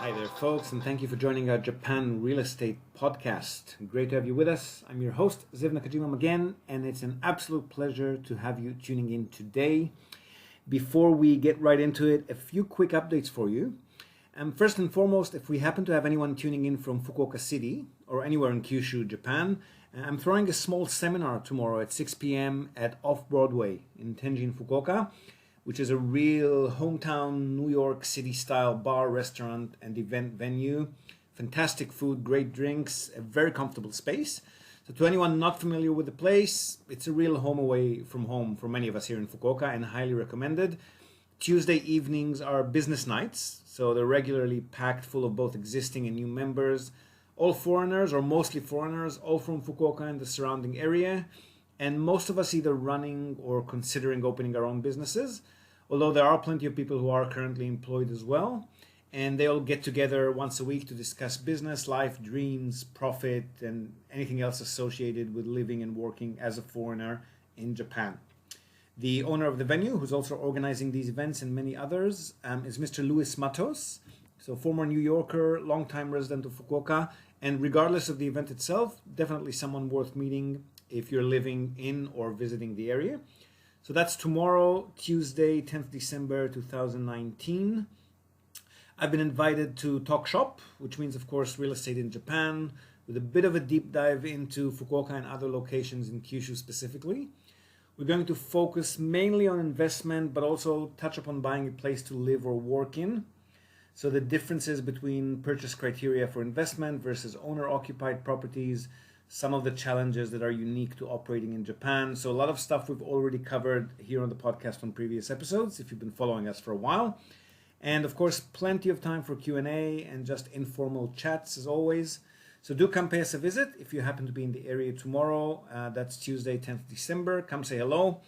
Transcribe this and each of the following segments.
Hi there, folks, and thank you for joining our Japan Real Estate Podcast. Great to have you with us. I'm your host, Ziv Nakajima again, and it's an absolute pleasure to have you tuning in today. Before we get right into it, a few quick updates for you. First and foremost, if we happen to have anyone tuning in from Fukuoka City or anywhere in Kyushu, Japan, I'm throwing a small seminar tomorrow at 6 p.m. at Off-Broadway in Tenjin, Fukuoka, which is a real hometown New York City style bar, restaurant, and event venue. Fantastic food, great drinks, a very comfortable space. So to anyone not familiar with the place, it's a real home away from home for many of us here in Fukuoka and highly recommended. Tuesday evenings are business nights, so they're regularly packed full of both existing and new members, all foreigners or mostly foreigners, all from Fukuoka and the surrounding area. And most of us either running or considering opening our own businesses, although there are plenty of people who are currently employed as well. And they all get together once a week to discuss business, life, dreams, profit, and anything else associated with living and working as a foreigner in Japan. The owner of the venue, who's also organizing these events and many others, is Mr. Louis Matos. So former New Yorker, longtime resident of Fukuoka, and regardless of the event itself, definitely someone worth meeting if you're living in or visiting the area. So that's tomorrow, Tuesday, 10th December 2019. I've been invited to talk shop, which means, of course, real estate in Japan, with a bit of a deep dive into Fukuoka and other locations in Kyushu specifically. We're going to focus mainly on investment, but also touch upon buying a place to live or work in. So the differences between purchase criteria for investment versus owner-occupied properties, some of the challenges that are unique to operating in Japan. So a lot of stuff we've already covered here on the podcast on previous episodes, if you've been following us for a while. And of course, plenty of time for Q&A and just informal chats as always. So do come pay us a visit if you happen to be in the area tomorrow. That's Tuesday, 10th December. Come say hello.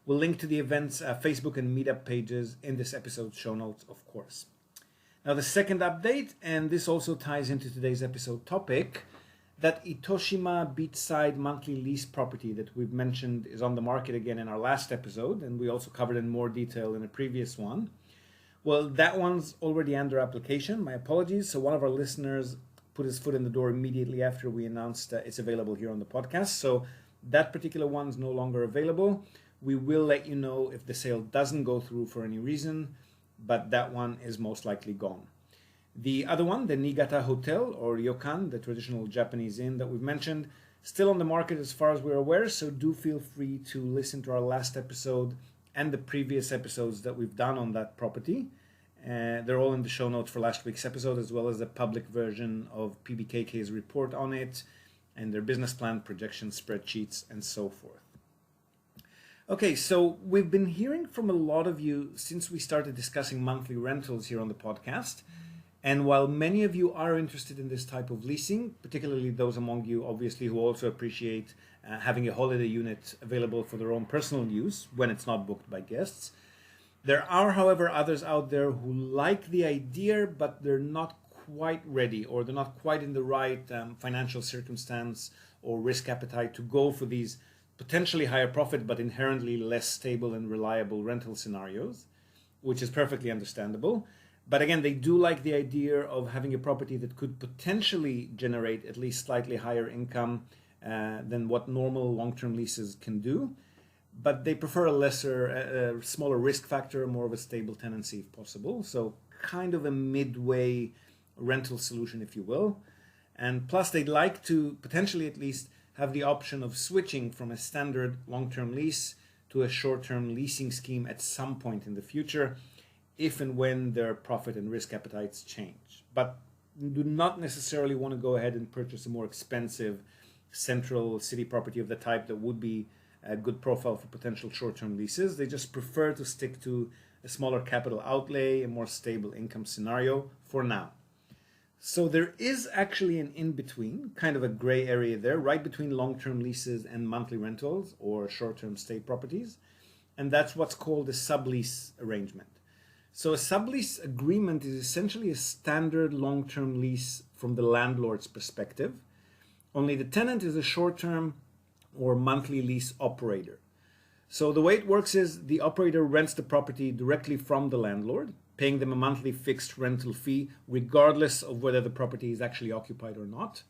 We'll link to the event's Facebook and meetup pages in this episode's show notes, of course. Now the second update, and this also ties into today's episode topic, that Itoshima beachside monthly lease property that we've mentioned is on the market again in our last episode, and we also covered in more detail in a previous one. Well, that one's already under application. My apologies. So one of our listeners put his foot in the door immediately after we announced it's available here on the podcast. So that particular one's no longer available. We will let you know if the sale doesn't go through for any reason, but that one is most likely gone. The other one, the Niigata Hotel or Ryokan, the traditional Japanese inn that we've mentioned, still on the market as far as we're aware, so do feel free to listen to our last episode and the previous episodes that we've done on that property. They're all in the show notes for last week's episode, as well as the public version of PBKK's report on it, and their business plan, projection spreadsheets, and so forth. Okay, so we've been hearing from a lot of you since we started discussing monthly rentals here on the podcast. And while many of you are interested in this type of leasing, particularly those among you, obviously, who also appreciate having a holiday unit available for their own personal use when it's not booked by guests, there are, however, others out there who like the idea, but they're not quite ready, or they're not quite in the right financial circumstance or risk appetite to go for these potentially higher profit, but inherently less stable and reliable rental scenarios, which is perfectly understandable. But again, they do like the idea of having a property that could potentially generate at least slightly higher income than what normal long-term leases can do. But they prefer a smaller risk factor, more of a stable tenancy if possible. So kind of a midway rental solution, if you will. And plus, they'd like to potentially at least have the option of switching from a standard long-term lease to a short-term leasing scheme at some point in the future, if and when their profit and risk appetites change. But do not necessarily want to go ahead and purchase a more expensive central city property of the type that would be a good profile for potential short-term leases. They just prefer to stick to a smaller capital outlay, a more stable income scenario for now. So there is actually an in-between, kind of a gray area there, right between long-term leases and monthly rentals or short-term stay properties. And that's what's called a sublease arrangement. So a sublease agreement is essentially a standard long-term lease from the landlord's perspective. Only the tenant is a short-term or monthly lease operator. So the way it works is the operator rents the property directly from the landlord, paying them a monthly fixed rental fee, regardless of whether the property is actually occupied or not.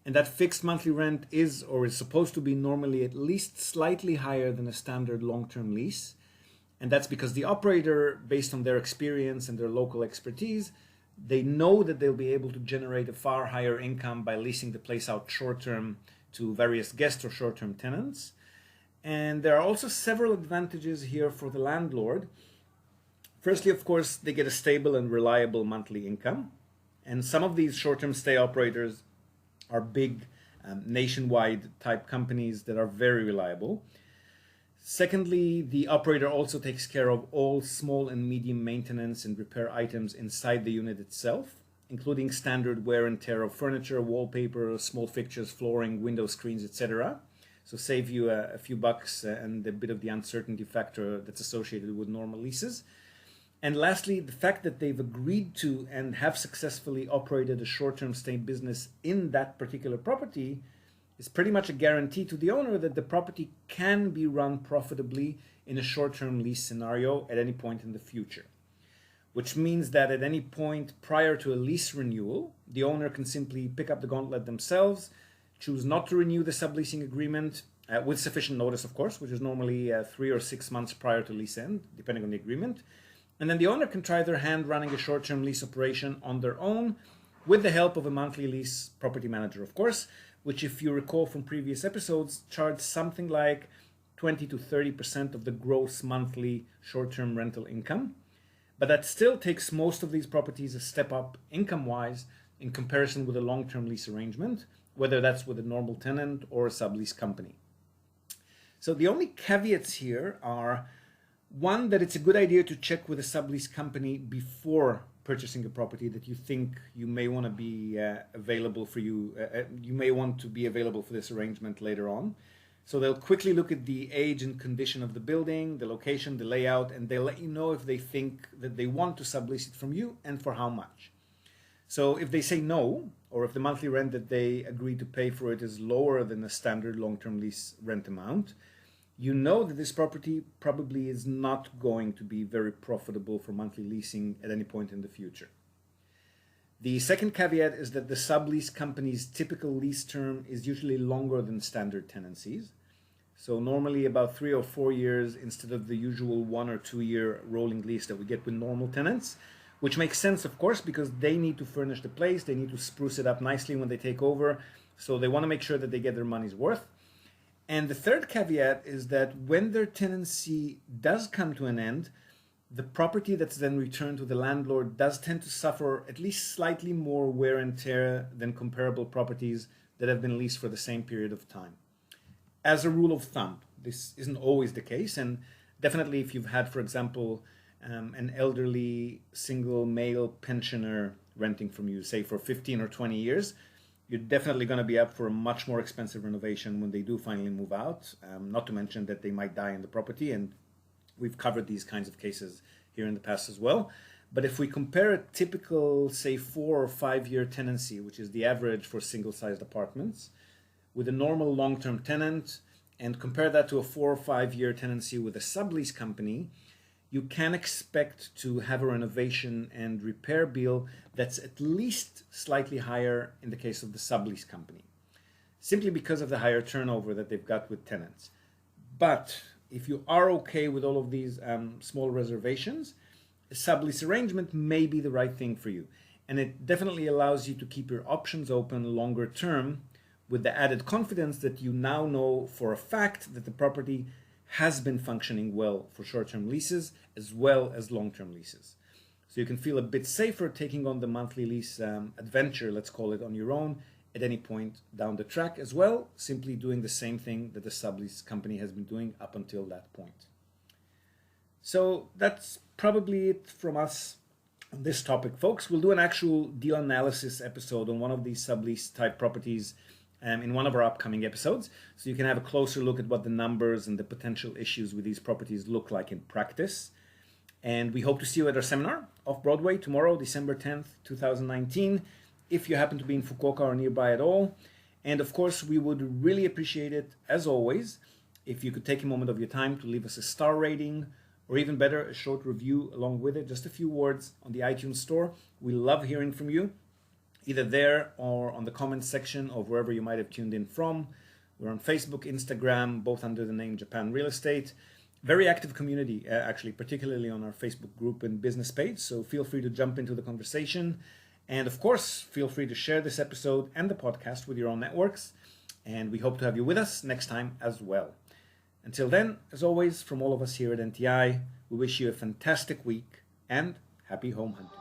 And that fixed monthly rent is supposed to be normally at least slightly higher than a standard long-term lease. And that's because the operator, based on their experience and their local expertise, they know that they'll be able to generate a far higher income by leasing the place out short-term to various guests or short-term tenants. And there are also several advantages here for the landlord. Firstly, of course, they get a stable and reliable monthly income. And some of these short-term stay operators are big nationwide type companies that are very reliable. Secondly, the operator also takes care of all small and medium maintenance and repair items inside the unit itself, including standard wear and tear of furniture, wallpaper, small fixtures, flooring, window screens, etc. So save you a few bucks and a bit of the uncertainty factor that's associated with normal leases. And lastly, the fact that they've agreed to and have successfully operated a short-term stay business in that particular property is pretty much a guarantee to the owner that the property can be run profitably in a short-term lease scenario at any point in the future. Which means that at any point prior to a lease renewal, the owner can simply pick up the gauntlet themselves, choose not to renew the subleasing agreement with sufficient notice, of course, which is normally 3 or 6 months prior to lease end, depending on the agreement. And then the owner can try their hand running a short-term lease operation on their own with the help of a monthly lease property manager, of course, which, if you recall from previous episodes, charged something like 20 to 30% of the gross monthly short-term rental income. But that still takes most of these properties a step up income-wise in comparison with a long-term lease arrangement, whether that's with a normal tenant or a sublease company. So the only caveats here are, one, that it's a good idea to check with a sublease company before purchasing a property that you think you may want to be available for you. You may want to be available for this arrangement later on. So they'll quickly look at the age and condition of the building, the location, the layout, and they'll let you know if they think that they want to sublease it from you and for how much. So if they say no, or if the monthly rent that they agree to pay for it is lower than a standard long-term lease rent amount, you know that this property probably is not going to be very profitable for monthly leasing at any point in the future. The second caveat is that the sublease company's typical lease term is usually longer than standard tenancies. So normally about 3 or 4 years instead of the usual 1 or 2 year rolling lease that we get with normal tenants, which makes sense, of course, because they need to furnish the place, they need to spruce it up nicely when they take over, so they want to make sure that they get their money's worth. And the third caveat is that when their tenancy does come to an end, the property that's then returned to the landlord does tend to suffer at least slightly more wear and tear than comparable properties that have been leased for the same period of time. As a rule of thumb, this isn't always the case, and definitely if you've had, for example, an elderly single male pensioner renting from you, say for 15 or 20 years, you're definitely going to be up for a much more expensive renovation when they do finally move out, not to mention that they might die in the property, and we've covered these kinds of cases here in the past as well. But if we compare a typical, say, 4 or 5 year tenancy, which is the average for single-sized apartments, with a normal long-term tenant, and compare that to a 4 or 5 year tenancy with a sublease company, you can expect to have a renovation and repair bill that's at least slightly higher in the case of the sublease company, simply because of the higher turnover that they've got with tenants. But if you are okay with all of these small reservations, a sublease arrangement may be the right thing for you. And it definitely allows you to keep your options open longer term, with the added confidence that you now know for a fact that the property has been functioning well for short-term leases as well as long-term leases. So you can feel a bit safer taking on the monthly lease adventure, let's call it, on your own at any point down the track as well, simply doing the same thing that the sublease company has been doing up until that point. So that's probably it from us on this topic, folks. We'll do an actual deal analysis episode on one of these sublease type properties in one of our upcoming episodes, so you can have a closer look at what the numbers and the potential issues with these properties look like in practice. And we hope to see you at our seminar off Broadway tomorrow, December 10th, 2019, if you happen to be in Fukuoka or nearby at all. And of course, we would really appreciate it, as always, if you could take a moment of your time to leave us a star rating or even better, a short review along with it, just a few words on the iTunes store. We love hearing from you, either there or on the comments section of wherever you might have tuned in from. We're on Facebook, Instagram, both under the name Japan Real Estate. Very active community, actually, particularly on our Facebook group and business page. So feel free to jump into the conversation. And of course, feel free to share this episode and the podcast with your own networks. And we hope to have you with us next time as well. Until then, as always, from all of us here at NTI, we wish you a fantastic week and happy home hunting.